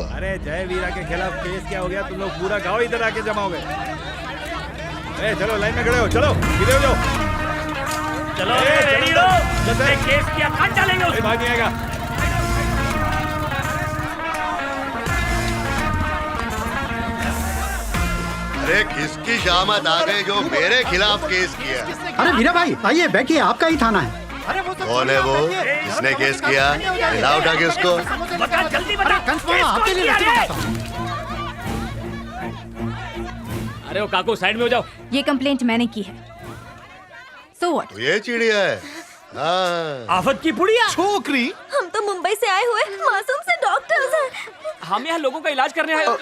हुआ? अरे जय वीरा के खिलाफ केस क्या हो गया? तुम लोग पूरा गांव इधर आके जमा हो गए। चलो लाइन में खड़े हो, चलो सीधे हो जाओ। चलो रेडी रहो, जिसने केस किया काट डालेंगे उसको। भाग नहीं आएगा। अरे किसकी शामत आ गई जो मेरे खिलाफ केस किया? अरे वीरा भाई आइए बैठिए, आपका ही थाना है। कौन है वो? किसने केस किया? लाओ उठा के उसको। बता जल्दी बता। कंफर्म आपके लिए लेटर बताता हूं। अरे वो काकू साइड में हो जाओ। ये कंप्लेंट मैंने की है। So what? तो ये चिड़िया है। हाँ। आफत की पुड़िया। छोकरी हम तो मुंबई से आए हुए मासूम से डॉक्टर्स हैं। हम यहाँ लोगों का इलाज करने आए। तो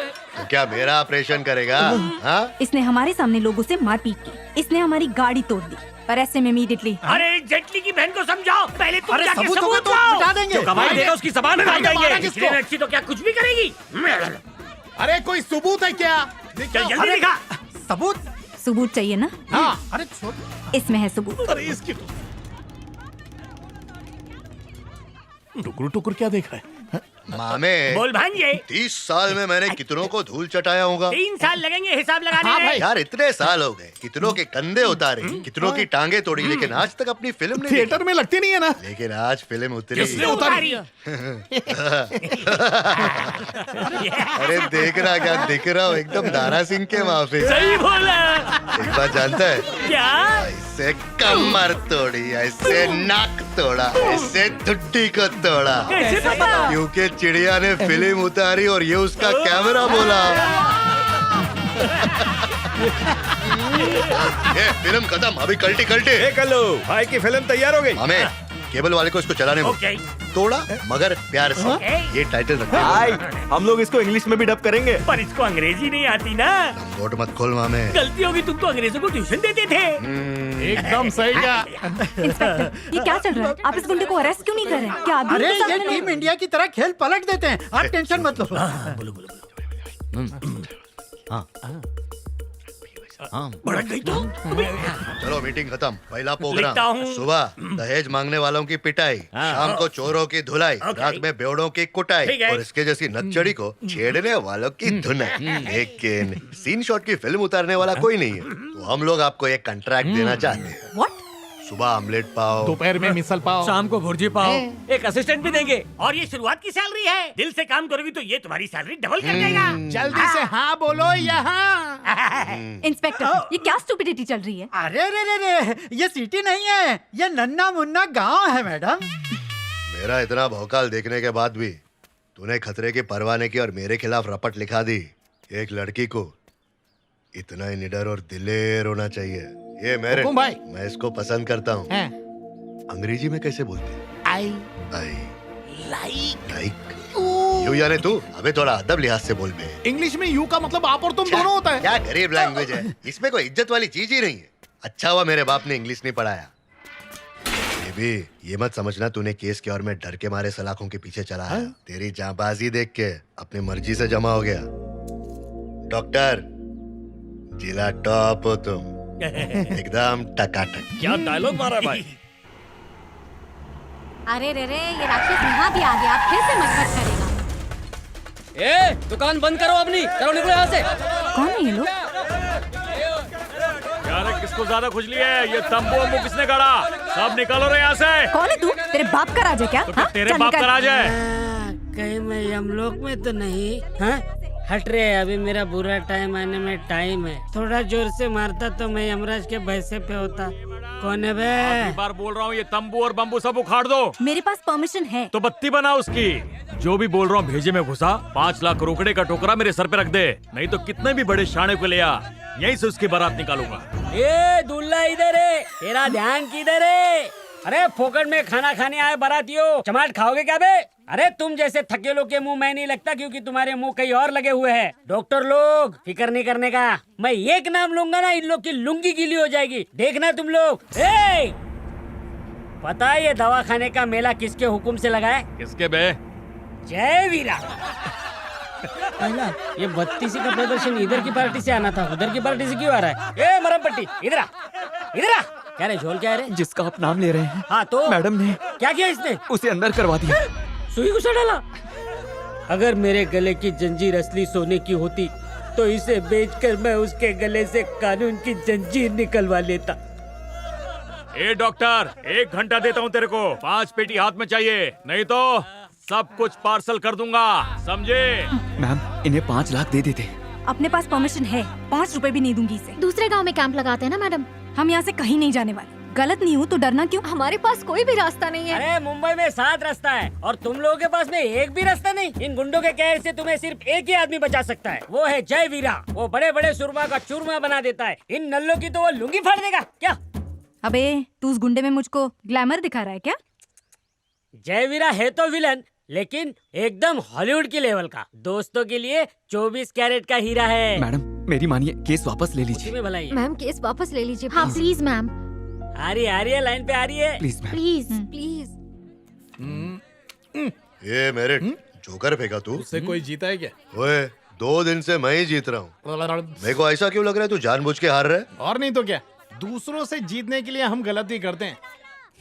क्या मेरा ऑपरेशन करेगा? हाँ? इसने हमारे सामने लोगों से मारपीट की। इसने हमारी गाड़ी तोड़ दी। Arrest him immediately. अरे जेटली की बहन को समझाओ। पहले तुम जाके सबूत होगा सबूत तो लाओ। मिटा देंगे। जो गवाही देगा उसकी जबान निकाल देंगे। किसको? इसलिए अच्छी तो क्या कुछ भी करेगी? अरे कोई सबूत है क्या? चल जल्दी दिखा। सबूत? सबूत चाहिए ना? हाँ। अरे इसमें है सबूत। अरे इसकी टुकुर टुकुर क्या देखा है? मामे, बोल भांजे। 30 साल में मैंने कितनों को धूल चटाया होगा? 3 साल लगेंगे हिसाब लगाने में। यार इतने साल हो गए, कितनों के कंधे उतारे, कितनों की टांगे तोड़ी, लेकिन आज तक अपनी फिल्म नहीं थिएटर में लगती नहीं है ना। देखी। लेकिन आज फिल्म उतरी। किसने उतारी? अरे देख रहा क्या दिख रहा हूँ, एकदम दारा सिंह के माफी। सही बोला। एक बात जानता है? क्या? ऐसे कमर तोड़ी, ऐसे नाक तोड़ा, ऐसे ठुड्डी को तोड़ा, कैसे पता? क्योंकि चिड़िया ने फिल्म उतारी और ये उसका कैमरा बोला। ये फिल्म खत्म, अभी कल्टी कल्टी। कर लो, भाई की फिल्म तैयार हो गई। हमें केबल वाले को इसको चलाने दो। ओके। तोड़ा मगर प्यार से। ये टाइटल रखते हैं। हम लोग इसको इंग्लिश में भी डब करेंगे। पर इसको अंग्रेजी नहीं आती ना। लंगोट मत खोल मामे। गलती होगी, तुम तो अंग्रेजों को ट्यूशन देते थे। एकदम सही का। इंस्पेक्टर, ये क्या चल रहा है? आप इस गुंडे को अरेस्ट क्यों नहीं कर रहे? क्या अभी अरे उनके ये सामने टीम इंडिया की तरह खेल पलट देते हैं, आप टेंशन मत लो। भड़क गई तो? चलो मीटिंग खत्म। पहला लिखता प्रोग्राम हूँ। सुबह दहेज मांगने वालों की पिटाई, शाम को चोरों की धुलाई, ओके। रात में बेवड़ों की कुटाई ठीक है। और इसके जैसी नक्चड़ी को छेड़ने वालों की धुनाई। लेकिन सीन शॉट की फिल्म उतारने वाला कोई नहीं है, तो हम लोग आपको एक कॉन्ट्रैक्ट देना चाहते हैं। What? सुबह ऑमलेट पाव, दोपहर में मिसल पाव, शाम को भुर्जी पाओ। एक असिस्टेंट भी देंगे। और ये शुरुआत की सैलरी है। दिल से काम करोगी तो ये तुम्हारी सैलरी डबल कर देगा। जल्दी से हाँ बोलो यहाँ। इंस्पेक्टर, ये क्या स्टूपिडिटी चल रही है? अरे रे रे रे, ये सिटी नहीं है, ये नन्ना मुन्ना गांव है मैडम। मेरा इतना भौकाल देखने के बाद भी तूने खतरे की परवाह नहीं की और मेरे खिलाफ रपट लिखा दी। एक लड़की को इतना ही निडर और दिलेर होना चाहिए। ये मेरे, हुकुम भाई। मैं इसको पसंद करता हूँ। अंग्रेजी में कैसे बोलते हैं? आई आई लाइक यू। यानी तू अबे थोड़ा अदब लिहाज से बोल बे। इंग्लिश में यू का मतलब आप और तुम दोनों होता है। क्या गरीब लैंग्वेज है, इसमें कोई इज्जत वाली चीज ही नहीं है। अच्छा हुआ मेरे बाप ने इंग्लिश नहीं पढ़ाया। ये भी ये मत समझना तूने केस किया और मैं डर के मारे सलाखों के पीछे चला आया। तेरी जांबाजी देख के अपनी मर्जी से जमा हो गया। डॉक्टर जिला टॉप हो तुम, एकदम टकाटक। क्या डायलॉग मारा भाई। अरे रे रे, ये राक्षस यहाँ भी आ गया। आप फिर से मजबूत करेगा। ए, दुकान बंद करो अपनी, करो निकलो यहाँ से। कौन है ये लोग? यार किसको ज्यादा खुजली है? ये तंबू वंबू किसने गाड़ा? सब निकालो रे यहाँ से। कौन है तू? तेरे बाप का राज है क्या? हाँ? तेरे चल बाप निकल। का राज है। कहीं मैं यमलोक में तो नहीं? हाँ? हट रे, अभी मेरा बुरा टाइम आने में टाइम है। थोड़ा जोर से मारता तो मैं यमराज के भैंसे पे होता। कौन है बे? एक बार बोल रहा हूँ, ये तंबू और बम्बू सब उखाड़ दो। मेरे पास परमिशन है। तो बत्ती बना उसकी। जो भी बोल रहा हूँ भेजे में घुसा। 5 लाख रोकड़े का टोकरा मेरे सर पे रख दे, नहीं तो कितने भी बड़े शाणे को ले आ, यहीं से उसकी बारात निकालूंगा। ए दूल्हा इधर है, तेरा ध्यान किधर है? अरे फोकट में खाना खाने आए बारातियों, चमाट खाओगे क्या बे? अरे तुम जैसे थके लोग के मुंह में नहीं लगता, क्योंकि तुम्हारे मुंह कहीं और लगे हुए हैं। डॉक्टर लोग फिक्र नहीं करने का, मैं एक नाम लूंगा ना, इन लोग की लुंगी गीली हो जाएगी। देखना तुम लोग। पता है ये दवा खाने का मेला किसके हुक्म से लगा है? किसके बे? जय वीरा। ये 32 का प्रदर्शन इधर की पार्टी से आना था, उधर की पार्टी से क्यों आ रहा है? ए मरम पट्टी, इधर आ, इधर आ। क्या रे झोल क्या है रे? जिसका आप नाम ले रहे हैं, हाँ तो मैडम ने क्या किया इसने? उसे अंदर करवा दिया। सुई घुसा डाला। अगर मेरे गले की जंजीर असली सोने की होती तो इसे बेचकर मैं उसके गले से कानून की जंजीर निकलवा लेता। ए डॉक्टर, 1 घंटा देता हूँ तेरे को, 5 पेटी हाथ में चाहिए, नहीं तो सब कुछ पार्सल कर दूंगा, समझे? मैम इन्हें 5 लाख दे देते। अपने पास परमिशन है, 5 रुपए भी नहीं दूंगी इसे। दूसरे गांव में कैंप लगाते हैं ना मैडम। हम यहाँ से कहीं नहीं जाने वाले। गलत नहीं हूँ तो डरना क्यों? हमारे पास कोई भी रास्ता नहीं है। अरे मुंबई में 7 रास्ता है और तुम लोगों के पास में एक भी रास्ता नहीं। इन गुंडों के कहर से तुम्हें सिर्फ एक ही आदमी बचा सकता है, वो है जय वीरा। वो बड़े बड़े सुरमा का चूरमा बना देता है, इन नल्लों की तो वो लुंगी फाड़ देगा। क्या अबे तू उस गुंडे में मुझको ग्लैमर दिखा रहा है क्या? जय वीरा है तो विलन, लेकिन एकदम हॉलीवुड की लेवल का। दोस्तों के लिए 24 कैरेट का हीरा है। मैडम मेरी मानिए, केस वापस ले उसी लीजिए। में भलाई है। मैम केस वापस ले लीजिए। हाँ प्लीज मैम, आ रही है लाइन पे आ रही है। Please ma'am. Please please. ये मेरे जोकर फेंका तू? उससे कोई जीता है क्या? ओए 2 दिन से मैं ही जीत रहा हूँ। मेरे को ऐसा क्यों लग रहा है तू जानबूझ के हार रहा है? और नहीं तो क्या, दूसरों से जीतने के लिए हम गलती करते हैं,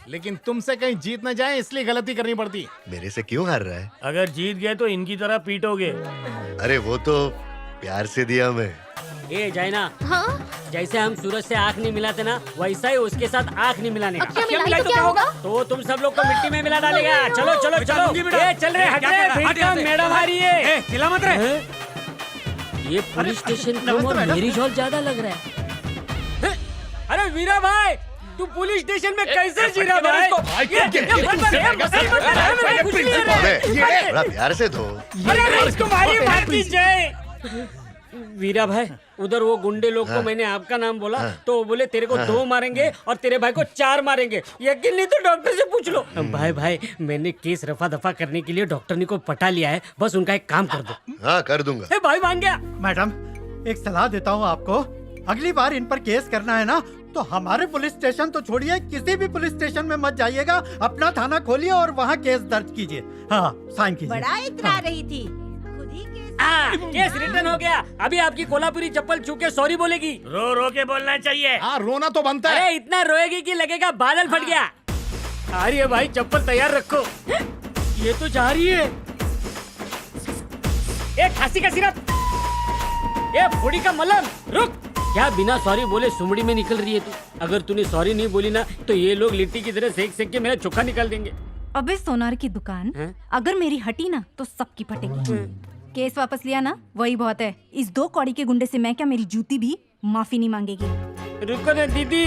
लेकिन तुमसे कहीं जीत न जाए इसलिए गलती करनी पड़ती है। मेरे से क्यों हार रहा है? अगर जीत गए तो इनकी तरह पीटोगे। अरे वो तो प्यार से दिया मैं। ये जाइना, हाँ जैसे हम सूरज से आँख नहीं मिलाते ना, वैसा ही उसके साथ आँख नहीं मिलाने का। अब क्या मिलाई तो क्या होगा? तो तुम सब लोग को मिट्टी में मिला डालेगा। चलो चलो चलो, ये चल रहे हट रहे, भीड़ का मैडम आ रही है। चिल्ला मत रे। ये पुलिस स्टेशन कम और मैरिज हॉल ज्यादा लग रहा है। अरे वीरा भाई, तू पुलिस स्टेशन में कैसे जी रहा भाई? बड़ा प्यार से धो। अरे इसको मारी जाए। वीरा भाई, उधर वो गुंडे लोग को मैंने आपका नाम बोला तो वो बोले तेरे को 2 मारेंगे और तेरे भाई को 4 मारेंगे। यकीन नहीं तो डॉक्टर से पूछ लो। भाई मैंने केस रफा दफा करने के लिए डॉक्टर को पटा लिया है, बस उनका एक काम कर दो। हाँ कर दूंगा। भाई मान गया। मैडम एक सलाह देता हूँ आपको, अगली बार इन पर केस करना है ना तो हमारे पुलिस स्टेशन तो छोड़िए, किसी भी पुलिस स्टेशन में मत जाइएगा, अपना थाना खोलिए और वहाँ केस दर्ज कीजिए। हाँ साइन कीजिए। बड़ा इतरा रही थी, खुद ही केस रिटर्न हो गया। अभी आपकी कोल्हापुरी चप्पल छू के सॉरी बोलेगी। रो रो के बोलना चाहिए। हाँ रोना तो बनता है। अरे इतना रोएगी कि लगेगा बादल फट गया। आ रही है भाई, चप्पल तैयार रखो। ये तो जा रही है। एक खांसी का सिरप, ये फुड़ी का मलहम। रुक, क्या बिना सॉरी बोले सुमड़ी में निकल रही है तू? अगर तूने सॉरी नहीं बोली ना तो ये लोग लिट्टी की तरह सेक सेक के मेरा चोखा निकाल देंगे। अबे सोनार की दुकान, अगर मेरी हटी ना तो सबकी फटेगी। केस वापस लिया ना वही बहुत है। इस 2 कौड़ी के गुंडे से मैं क्या, मेरी जूती भी माफी नहीं मांगेगी। रुको ना दीदी।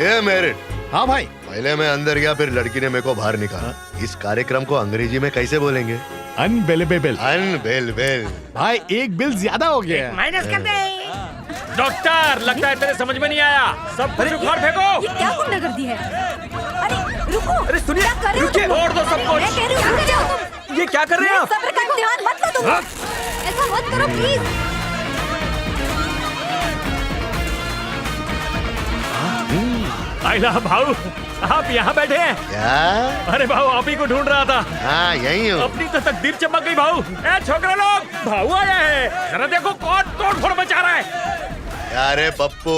ये मेरिट। हाँ भाई। पहले मैं अंदर गया, फिर लड़की ने मेरे को बाहर निकाला। इस कार्यक्रम को अंग्रेजी में कैसे बोलेंगे? अनबिलीवेबल। अनबिलीवेबल। भाई एक बिल ज्यादा हो गया है। माइनस कर दे। डॉक्टर, लगता है तेरे समझ में नहीं आया, सब कुछ उखाड़ फेंको। ये क्या गुंडागर्दी है? अरे रुको। अरे सुनिए, क्या कर रहे हो तुम? तोड़ दो सब कुछ। मैं कह रही हूँ रुक जाओ तुम। ये क्या कर रहे हैं आप? सब्र का इम्तिहान मत लो तुम। ऐसा मत करो प्लीज। आइला भाऊ, आप यहाँ बैठे हैं? क्या? अरे भाऊ, आप ही को ढूंढ रहा था। हाँ यही हूँ। अपनी तो तकदीर चमक गई भाऊ। ए छोकरे लोग, भाऊ आया है, जरा देखो कौन तोड़ फोड़ मचा रहा है। यारे पप्पू,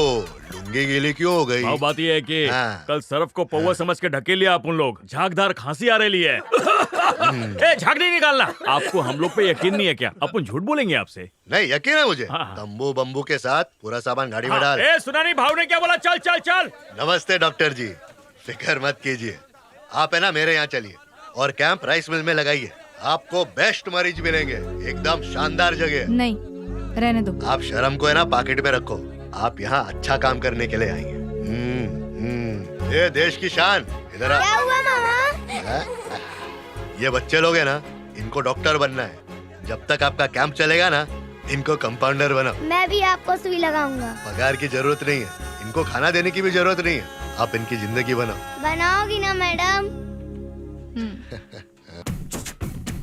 लुंगी गीली क्यों हो गई? भाऊ बात ये है कि हाँ। कल सर्फ को पौवा समझ के ढके लिया अपन लोग, झागदार खांसी आ रही है। ए झाग नहीं निकालना। आपको हम लोग पे यकीन नहीं है क्या? अपन झूठ बोलेंगे आपसे। नहीं यकीन है मुझे। हाँ। तंबू बम्बू के साथ पूरा सामान गाड़ी में डाल। ए सुना नहीं, भाऊ ने क्या बोला? चल चल चल। नमस्ते डॉक्टर जी, फिक्र मत कीजिए। आप है ना मेरे यहाँ चलिए और कैंप राइस मिल में लगाइए। आपको बेस्ट मरीज मिलेंगे, एकदम शानदार जगह। नहीं रहने दो। आप शर्म को है ना पॉकेट में रखो। आप यहाँ अच्छा काम करने के लिए आई हैं। ये देश की शान। इधर आ। क्या हुआ मामा? ये बच्चे लोग हैं ना, इनको डॉक्टर बनना है। जब तक आपका कैंप चलेगा ना, इनको कंपाउंडर बनाओ। मैं भी आपको सुई लगाऊंगा। पगार की जरूरत नहीं है, इनको खाना देने की भी जरूरत नहीं है। आप इनकी जिंदगी बनाओ। बनाओगी ना मैडम?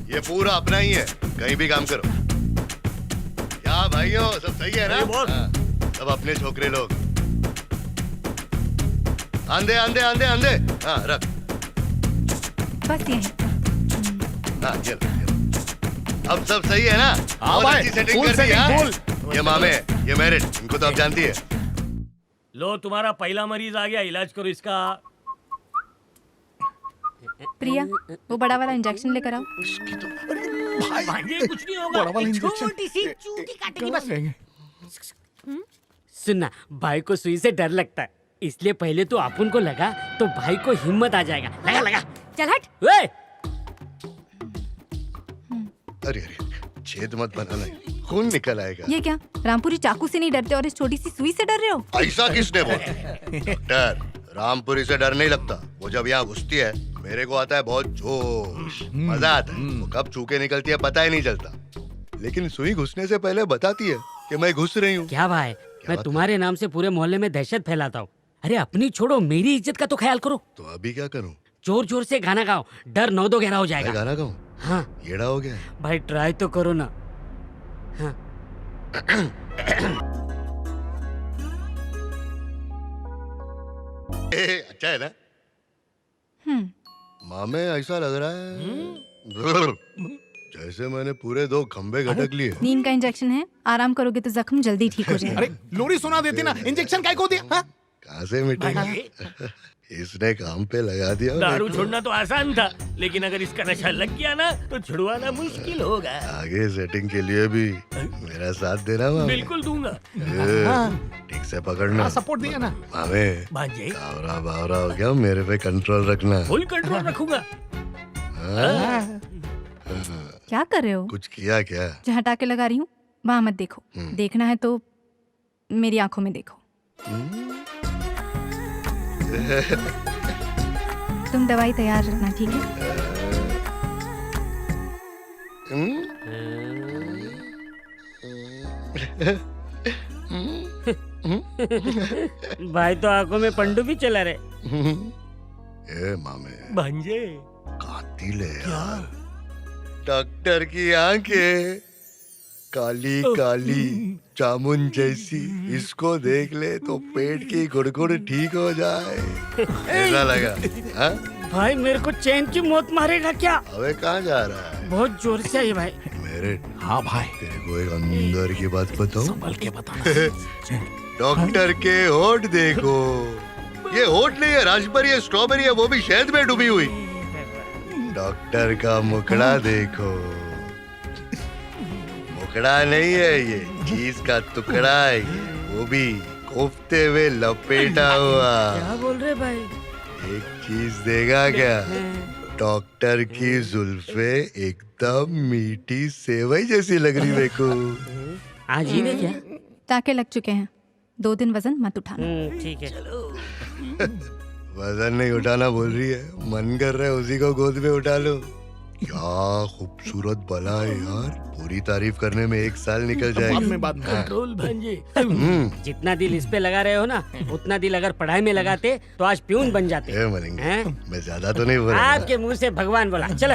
ये पूरा अपना ही है, कहीं भी काम करो। क्या भाइयों, सब सही है ना? हाँ, सब अपने छोकरे लोग। आंधे आंधे आंधे आंधे। हाँ रख। बस यही। हाँ ये लो, ये लो। अब सब सही है ना? हाँ बहुत भाई, अच्छी सेटिंग full कर दी, setting, हाँ? full। ये मामे, ये मेरिट, इनको तो आप जानती है। लो तुम्हारा पहला मरीज आ गया, इलाज करो इसका। प्रिया वो बड़ा वाला इंजेक्शन लेकर आओ। भांजे कुछ नहीं होगा, छोटी सी चूटी काटेगी बस। सुनना, भाई को सुई से डर लगता है, इसलिए पहले तो अपन को लगा तो भाई को हिम्मत आ जाएगा। लगा लगा। चल हट। वे अरे अरे छेद मत बनाना, खून निकल आएगा। ये क्या, रामपुरी चाकू से नहीं डरते और इस छोटी सी सुई से डर रहे हो? ऐसा किसने बोला? डर रामपुरी से डर नहीं लगता, वो जब यहाँ घुसती है मेरे को आता है बहुत जोश, मजा आता है। वो कब चूके निकलती है पता ही नहीं चलता, लेकिन सुई घुसने से पहले बताती है कि मैं घुस रही हूँ। क्या भाई, मैं तुम्हारे नाम से पूरे मोहल्ले में दहशत फैलाता हूँ। अरे अपनी छोड़ो, मेरी इज्जत का तो ख्याल करो। तो अभी क्या करूँ? जोर जोर से गाना गाओ, डर 9 घेरा हो जाएगा। मैं गाना गाऊं? हाँ येड़ा हो गया। भाई ट्राई तो करो ना। हाँ। अच्छा है ना? मामे ऐसा लग रहा है जैसे मैंने पूरे 2 खंबे गटक लिए। नींद का इंजेक्शन है, आराम करोगे तो जख्म जल्दी ठीक हो जाएगा। अरे लोरी सुना देती ना, इंजेक्शन काय को दिया? हाँ? कहाँ से मिटेगा? इसने काम पे लगा दिया। दारू छोड़ना तो आसान था, लेकिन अगर इसका नशा लग गया ना तो छुड़वाना मुश्किल होगा। आगे सेटिंग के लिए भी मेरा साथ देना मामे। बिल्कुल दूंगा। ठीक से पकड़ना। सपोर्ट दिया ना। मामे भांजे कावरा बावरा हो गया, मेरे पे कंट्रोल रखना। फुल कंट्रोल रखूंगा। हाँ? क्या कर रहे हो? कुछ किया क्या? जहाँ टाके लगा रही हूँ वहाँ मत देखो, देखना है तो मेरी आंखों में देखो। तुम दवाई तैयार रखना, ठीक है? भाई तो आंखों में पंडू भी चला रहे। ए मामे भांजे कातिल है यार। डॉक्टर की आंखें काली काली जामुन जैसी, इसको देख ले तो पेट की गुड़गुड़ ठीक हो जाए। ऐसा लगा? हाँ? भाई मेरे को चैन की मौत मारेगा क्या? अबे कहाँ जा रहा है? बहुत जोर से आई भाई। मेरे हाँ भाई, तेरे को एक अंदर की बात बताऊं? संभल के बताना। डॉक्टर के होठ देखो, ये होठ नहीं है राजबरी है, स्ट्रॉबेरी है, वो भी शहद में डूबी हुई। डॉक्टर का मुखड़ा देखो, मुखड़ा नहीं है ये, चीज का टुकड़ा है ये, वो भी कोफ्ते हुए लपेटा हुआ। क्या बोल रहे भाई? एक चीज देगा क्या? डॉक्टर की जुल्फे एकदम मीठी सेवई जैसी लग रही मेरे को। आज ही ने क्या? टाके लग चुके हैं, 2 दिन वजन मत उठाना। ठीक है। वजन नहीं उठाना बोल रही है, मन कर रहा है उसी को गोद में उठा लो। क्या खूबसूरत बला है यार, पूरी तारीफ करने में 1 साल निकल जाएगी। कंट्रोल भांजे। जितना दिल इस पे लगा रहे हो ना, उतना दिल अगर पढ़ाई में लगाते तो आज प्यून बन जाते। मरेंगे, मैं ज्यादा तो नहीं बोल रहा। आपके मुंह से भगवान बोला। चलो